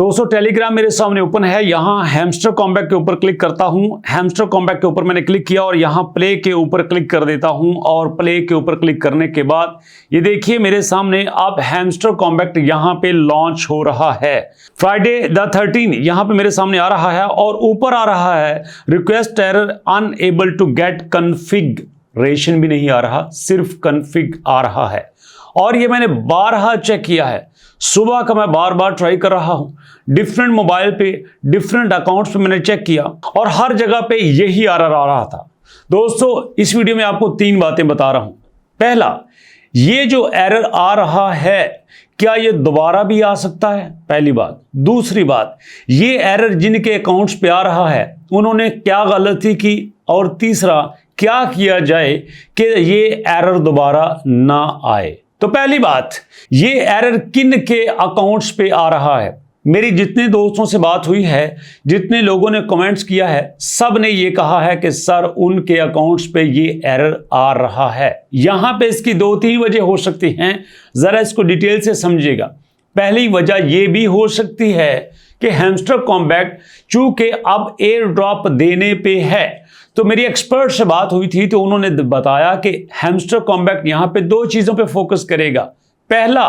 दोस्तों टेलीग्राम मेरे सामने ओपन है। यहाँ हैमस्टर कॉम्बैट के ऊपर क्लिक करता हूँ। हैमस्टर कॉम्बैट के ऊपर मैंने क्लिक किया और यहाँ प्ले के ऊपर क्लिक कर देता हूँ और प्ले के ऊपर क्लिक करने के बाद ये देखिए मेरे सामने अब हैमस्टर कॉम्बैट यहाँ पे लॉन्च हो रहा है। फ्राइडे द 13 यहाँ पे मेरे सामने आ रहा है और ऊपर आ रहा है request error unable to get configuration भी नहीं आ रहा, सिर्फ कॉन्फ़िग आ रहा है। और ये मैंने बारहा चेक किया है, सुबह का मैं बार बार ट्राई कर रहा हूं, डिफरेंट मोबाइल पे डिफरेंट अकाउंट्स पे मैंने चेक किया और हर जगह पे यही एरर आ रहा था। दोस्तों इस वीडियो में आपको 3 बातें बता रहा हूं। पहला, ये जो एरर आ रहा है क्या ये दोबारा भी आ सकता है, पहली बात। दूसरी बात, ये एरर जिनके अकाउंट्स पे आ रहा है उन्होंने क्या गलती की, और तीसरा क्या किया जाए कि ये एरर दोबारा ना आए। तो पहली बात, ये एरर किन के अकाउंट्स पे आ रहा है। मेरी जितने दोस्तों से बात हुई है, जितने लोगों ने कमेंट्स किया है, सब ने ये कहा है कि सर उनके अकाउंट्स पे ये एरर आ रहा है। यहां पे इसकी 2-3 वजह हो सकती हैं, जरा इसको डिटेल से समझिएगा। पहली वजह ये भी हो सकती है कि हैमस्टर कॉम्बैट चूंकि अब एयर ड्रॉप देने पे है, तो मेरी एक्सपर्ट से बात हुई थी तो उन्होंने बताया कि हैमस्टर कॉम्बैट यहां पे 2 चीजों पे फोकस करेगा। पहला,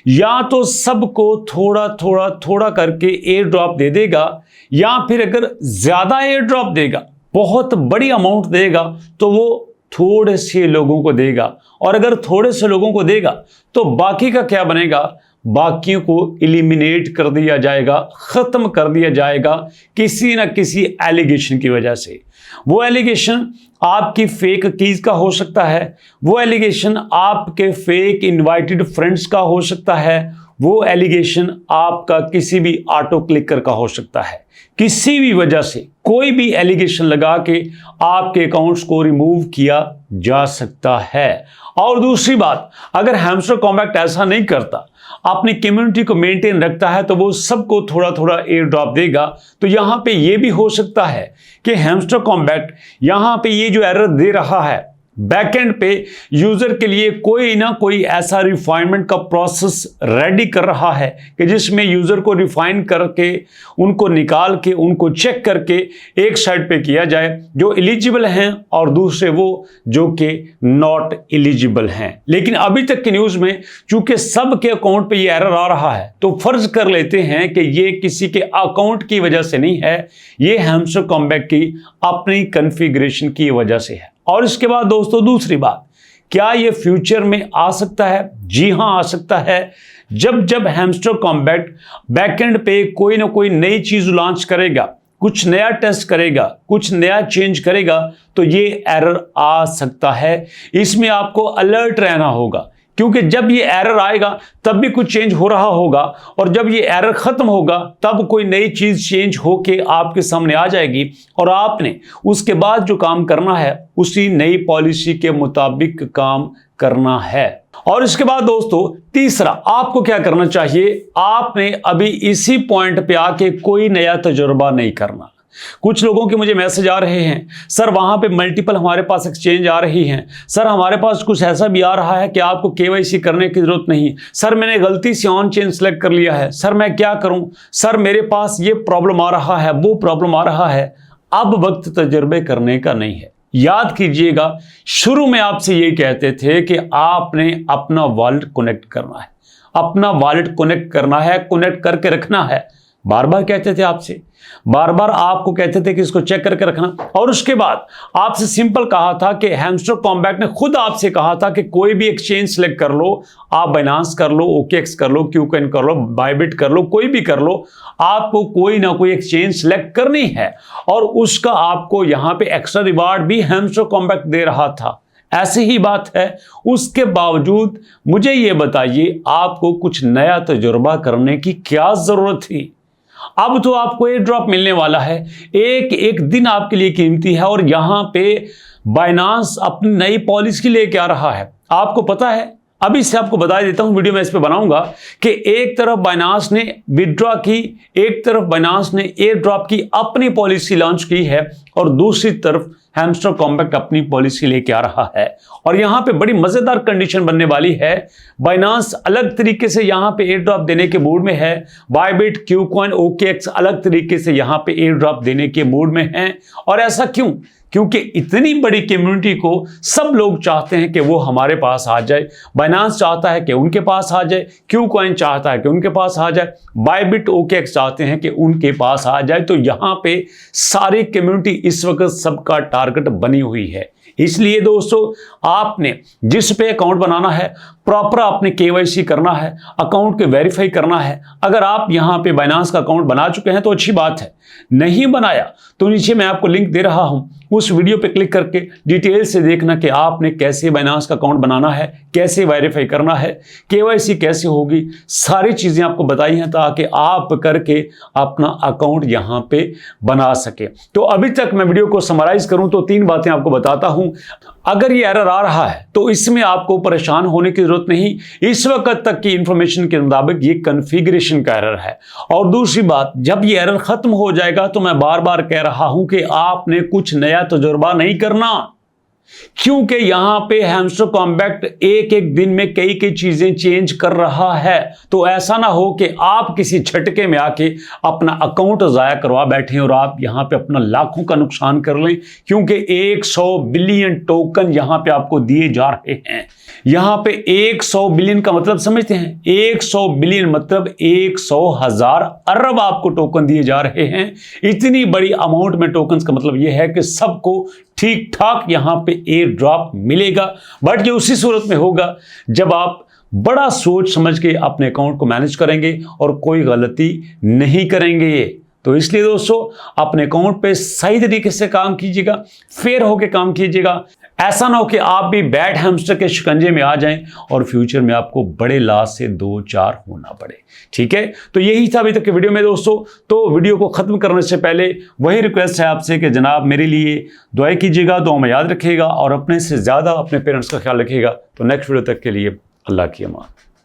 या तो सबको थोड़ा थोड़ा थोड़ा करके एयर ड्रॉप दे देगा, या फिर अगर ज्यादा एयर ड्रॉप देगा, बहुत बड़ी अमाउंट देगा, तो वो थोड़े से लोगों को देगा। और अगर थोड़े से लोगों को देगा तो बाकी का क्या बनेगा, बाकियों को एलिमिनेट कर दिया जाएगा, खत्म कर दिया जाएगा किसी ना किसी एलिगेशन की वजह से। वो एलिगेशन आपकी फेक कीज का हो सकता है, वो एलिगेशन आपके फेक इनवाइटेड फ्रेंड्स का हो सकता है, वो एलिगेशन आपका किसी भी ऑटो क्लिकर का हो सकता है। किसी भी वजह से कोई भी एलिगेशन लगा के आपके अकाउंट्स को रिमूव किया जा सकता है। और दूसरी बात, अगर हैमस्टर कॉम्बैट ऐसा नहीं करता, अपनी कम्युनिटी को मेंटेन रखता है, तो वो सबको थोड़ा थोड़ा एयर ड्रॉप देगा। तो यहां पे ये भी हो सकता है कि हैमस्टर कॉम्बैट यहां पे ये जो एरर दे रहा है, बैकएंड पे यूजर के लिए कोई ना कोई ऐसा रिफाइनमेंट का प्रोसेस रेडी कर रहा है कि जिसमें यूजर को रिफाइन करके उनको निकाल के उनको चेक करके एक साइड पे किया जाए जो एलिजिबल हैं और दूसरे वो जो कि नॉट एलिजिबल हैं। लेकिन अभी तक की न्यूज में चूंकि सबके अकाउंट पे ये एरर आ रहा है, तो फर्ज कर लेते हैं कि ये किसी के अकाउंट की वजह से नहीं है, ये हैमस्टर कॉम्बैट की अपनी कॉन्फ़िगरेशन की वजह से है। और इसके बाद दोस्तों दूसरी बात, क्या ये फ्यूचर में आ सकता है? जी हां, आ सकता है। जब जब हैमस्टर कॉम्बैट बैकएंड पे कोई ना कोई नई चीज लॉन्च करेगा, कुछ नया टेस्ट करेगा, कुछ नया चेंज करेगा, तो ये एरर आ सकता है। इसमें आपको अलर्ट रहना होगा, क्योंकि जब ये एरर आएगा तब भी कुछ चेंज हो रहा होगा, और जब ये एरर खत्म होगा तब कोई नई चीज चेंज होके आपके सामने आ जाएगी और आपने उसके बाद जो काम करना है उसी नई पॉलिसी के मुताबिक काम करना है। और इसके बाद दोस्तों तीसरा, आपको क्या करना चाहिए, आपने अभी इसी पॉइंट पे आके कोई नया तजुर्बा नहीं करना। कुछ लोगों के मुझे मैसेज आ रहे हैं, सर वहां पे मल्टीपल हमारे पास एक्सचेंज आ रही हैं, सर हमारे पास कुछ ऐसा भी आ रहा है कि आपको केवाईसी करने की जरूरत नहीं, सर मैंने गलती से ऑन चेन सेलेक्ट कर लिया है, सर मैं क्या करूं, सर मेरे पास ये प्रॉब्लम आ रहा है, वो प्रॉब्लम आ रहा है। अब वक्त तजुर्बे करने का नहीं है। याद कीजिएगा, शुरू में आपसे ये कहते थे कि आपने अपना वॉलेट कनेक्ट करना है, अपना वॉलेट कनेक्ट करना है, कनेक्ट करके रखना है। बार बार कहते थे आपसे, बार बार आपको कहते थे कि इसको चेक करके रखना। और उसके बाद आपसे सिंपल कहा था कि हैमस्टर कॉम्बैट ने खुद आपसे कहा था कि कोई भी एक्सचेंज सेलेक्ट कर लो, आप बाइनांस कर लो, ओकेएक्स कर लो, क्यूकॉइन कर लो, बायबिट कर लो, कोई भी कर लो, आपको कोई ना कोई एक्सचेंज सेलेक्ट करनी है और उसका आपको यहां पे एक्स्ट्रा रिवार्ड भी हैमस्टर कॉम्बैट दे रहा था। ऐसी ही बात है। उसके बावजूद मुझे ये बताइए, आपको कुछ नया तजुर्बा करने की क्या जरूरत थी? अब तो आपको एयर ड्रॉप मिलने वाला है, एक एक दिन आपके लिए कीमती है, और यहां पे बाइनांस अपनी नई पॉलिसी लेके आ रहा है। आपको पता है, अभी से आपको बता देता हूं, वीडियो में इस पे बनाऊंगा कि एक तरफ बाइनांस ने विड्रॉ की, एक तरफ बाइनांस ने एयर ड्रॉप की अपनी पॉलिसी लॉन्च की है, और दूसरी तरफ हैमस्टर कॉम्बैक्ट अपनी पॉलिसी लेके आ रहा है। और यहां पे बड़ी मजेदार कंडीशन बनने वाली है। बाइनांस अलग तरीके से यहां पे एयर ड्रॉप देने के मूड में है, बायबिट, क्यूकॉइन, OKX अलग तरीके से यहां पे एयर ड्रॉप देने के मूड में है। और ऐसा क्यों? क्योंकि इतनी बड़ी कम्युनिटी को सब लोग चाहते हैं कि वो हमारे पास आ जाए। बाइनांस चाहता है कि उनके पास आ जाए, क्यूकॉइन चाहता है कि उनके पास आ जाए, बायबिट, OKX चाहते हैं कि उनके पास आ जाए। तो यहां पे सारी कम्युनिटी इस वक्त सबका टारगेट बनी हुई है। इसलिए दोस्तों, आपने जिस पे अकाउंट बनाना है, प्रॉपर आपने KYC करना है, अकाउंट के वेरीफाई करना है। अगर आप यहां पे बाइनांस का अकाउंट बना चुके हैं तो अच्छी बात है, नहीं बनाया तो नीचे मैं आपको लिंक दे रहा हूं, उस वीडियो पे क्लिक करके डिटेल से देखना कि आपने कैसे बाइनांस का अकाउंट बनाना है, कैसे वेरीफाई करना है, KYC कैसे होगी, सारी चीजें आपको बताई हैं ताकि आप करके अपना अकाउंट यहां पे बना सके। तो अभी तक मैं वीडियो को समराइज करूं तो 3 बातें आपको बताता हूं। अगर ये एरर आ रहा है तो इसमें आपको परेशान होने की जरूरत नहीं, इस वक्त तक की इंफॉर्मेशन के मुताबिक ये कॉन्फ़िगरेशन का एरर है। और दूसरी बात, जब ये एरर खत्म हो जाएगा तो मैं बार बार कह रहा हूं कि आपने कुछ नया तजुर्बा नहीं करना, क्योंकि यहां पे हैमस्टर कॉम्बैक्ट एक एक दिन में कई कई चीजें चेंज कर रहा है। तो ऐसा ना हो कि आप किसी झटके में आके अपना अकाउंट जाया करवा बैठे और आप यहां पे अपना लाखों का नुकसान कर लें, क्योंकि 100 बिलियन टोकन यहां पे आपको दिए जा रहे हैं। यहां पे 100 बिलियन का मतलब समझते हैं? 100 बिलियन मतलब 100,000 अरब आपको टोकन दिए जा रहे हैं। इतनी बड़ी अमाउंट में टोकन का मतलब यह है कि सबको ठीक ठाक यहां पे एयर ड्रॉप मिलेगा। बट ये उसी सूरत में होगा जब आप बड़ा सोच समझ के अपने अकाउंट को मैनेज करेंगे और कोई गलती नहीं करेंगे। तो इसलिए दोस्तों, अपने अकाउंट पे सही तरीके से काम कीजिएगा, फेयर होके काम कीजिएगा। ऐसा ना हो कि आप भी बैड हैमस्टर के शिकंजे में आ जाएं और फ्यूचर में आपको बड़े लॉस से 2-4 होना पड़े। ठीक है, तो यही था अभी तक के वीडियो में दोस्तों। तो वीडियो को खत्म करने से पहले वही रिक्वेस्ट है आपसे कि जनाब मेरे लिए दुआ कीजिएगा, दुआ में याद रखिएगा और अपने से ज़्यादा अपने पेरेंट्स का ख्याल रखिएगा। तो नेक्स्ट वीडियो तक के लिए अल्लाह की अमान।